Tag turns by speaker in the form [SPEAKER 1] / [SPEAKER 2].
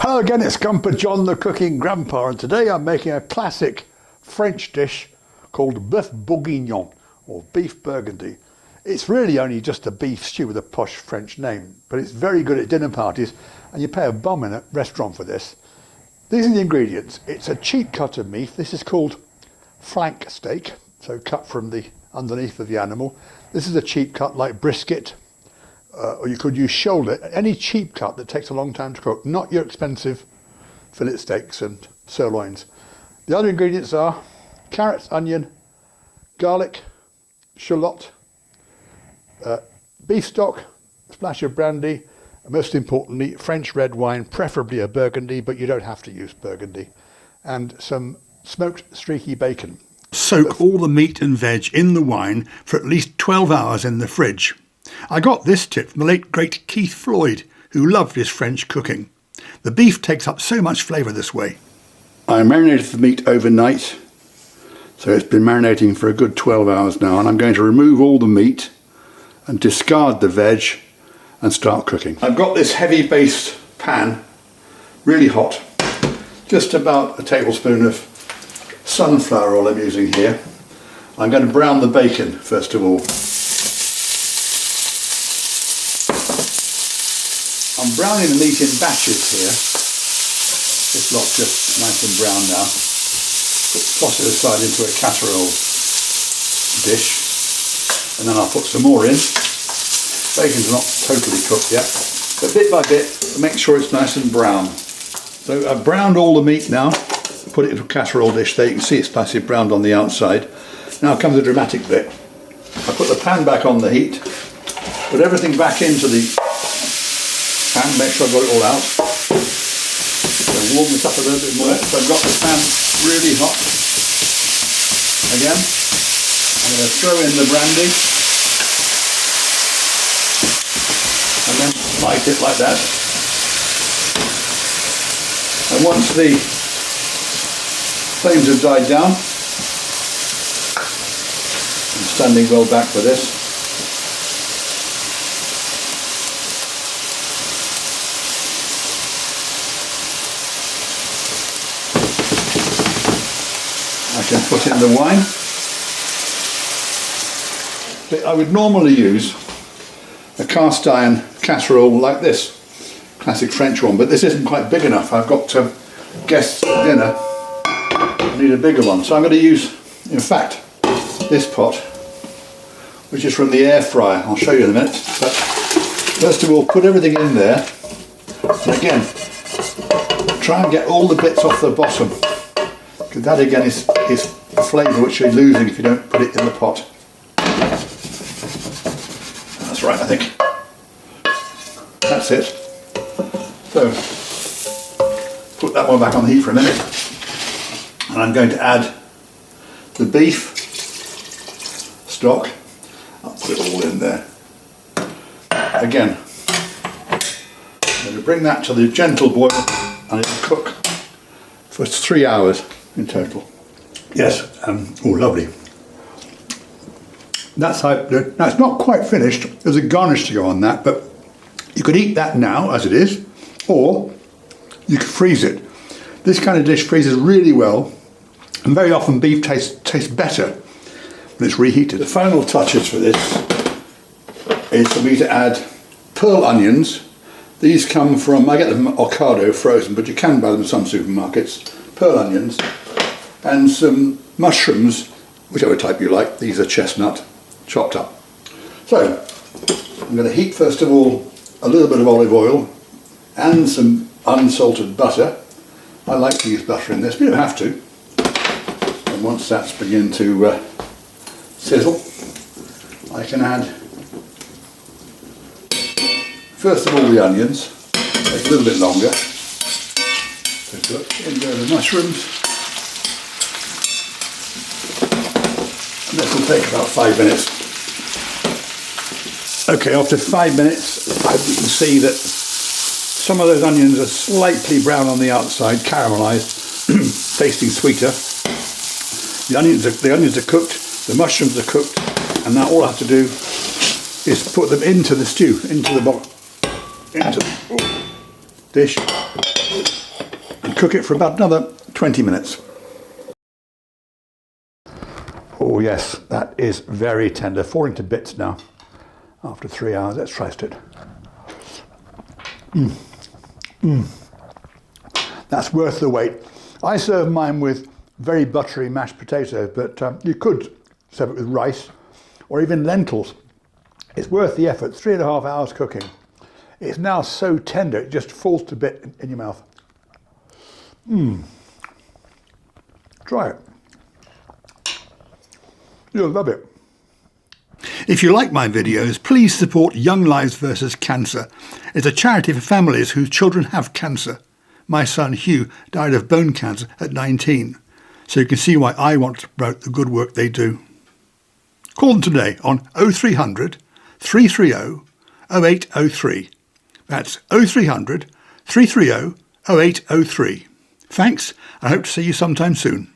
[SPEAKER 1] Hello again, it's Grandpa John the Cooking Grandpa, and today I'm making a classic French dish called Boeuf Bourguignon, or beef burgundy. It's really only just a beef stew with a posh French name, but it's very good at dinner parties, and you pay a bum in a restaurant for this. These are the ingredients. It's a cheap cut of meat. This is called flank steak, so cut from the underneath of the animal. This is a cheap cut like brisket, or you could use shoulder, any cheap cut that takes a long time to cook, not your expensive fillet steaks and sirloins. The other ingredients are carrots, onion, garlic, shallot, beef stock, a splash of brandy, and most importantly French red wine, preferably a burgundy, but you don't have to use burgundy, and some smoked streaky bacon.
[SPEAKER 2] Soak all the meat and veg in the wine for at least 12 hours in the fridge. I got this tip from the late great Keith Floyd, who loved his French cooking. The beef takes up so much flavour this way.
[SPEAKER 1] I marinated the meat overnight, so it's been marinating for a good 12 hours now, and I'm going to remove all the meat and discard the veg and start cooking. I've got this heavy based pan, really hot, just about a tablespoon of sunflower oil I'm using here. I'm going to brown the bacon first of all. I'm browning the meat in batches here. This lot's just nice and brown now. Toss it aside into a casserole dish, and then I'll put some more in. Bacon's not totally cooked yet, but bit by bit, make sure it's nice and brown. So I've browned all the meat now, put it into a casserole dish there. You can see it's nicely browned on the outside. Now comes the dramatic bit. I put the pan back on the heat, put everything back into the pan, make sure I've got it all out. So warm this up a little bit more. So I've got the pan really hot. Again, I'm going to throw in the brandy and then light it like that. And once the flames have died down, I'm standing well back for this. I can put in the wine. I would normally use a cast iron casserole like this, classic French one, but this isn't quite big enough. I've got guests at dinner. I need a bigger one, so I'm going to use, in fact, this pot, which is from the air fryer. I'll show you in a minute. But first of all, put everything in there, and again, try and get all the bits off the bottom, because that again is the flavour which you're losing if you don't put it in the pot. That's right, I think. That's it. So, put that one back on the heat for a minute, and I'm going to add the beef stock. I'll put it all in there. Again, I'm going to bring that to the gentle boil, and it'll cook for 3 hours in total. Yes, oh lovely. That's how, now it's not quite finished, there's a garnish to go on that, but you could eat that now as it is, or you could freeze it. This kind of dish freezes really well, and very often beef tastes better when it's reheated. The final touches for this is for me to add pearl onions. These come from, I get them at Ocado frozen, but you can buy them in some supermarkets. Pearl onions and some mushrooms, whichever type you like. These are chestnut, chopped up. So I'm going to heat first of all a little bit of olive oil and some unsalted butter. I like to use butter in this, but you don't have to. And once that's begun to sizzle, I can add first of all the onions. Take a little bit longer. In go the mushrooms. And this will take about 5 minutes. Okay, after 5 minutes, I hope you can see that some of those onions are slightly brown on the outside, caramelised, tasting sweeter. The onions are cooked, the mushrooms are cooked, and now all I have to do is put them into the stew, into the dish and cook it for about another 20 minutes. Oh yes, that is very tender, falling to bits now after 3 hours. Let's taste it. That's worth the wait. I serve mine with very buttery mashed potatoes, but you could serve it with rice or even lentils. It's worth the effort. 3.5 hours cooking. It's now so tender it just falls to bit in your mouth. Try it. You'll love it.
[SPEAKER 2] If you like my videos, please support Young Lives vs Cancer. It's a charity for families whose children have cancer. My son Hugh died of bone cancer at 19, so you can see why I want to promote the good work they do. Call them today on 0300 330 0803. That's 0300 330 0803. Thanks, I hope to see you sometime soon.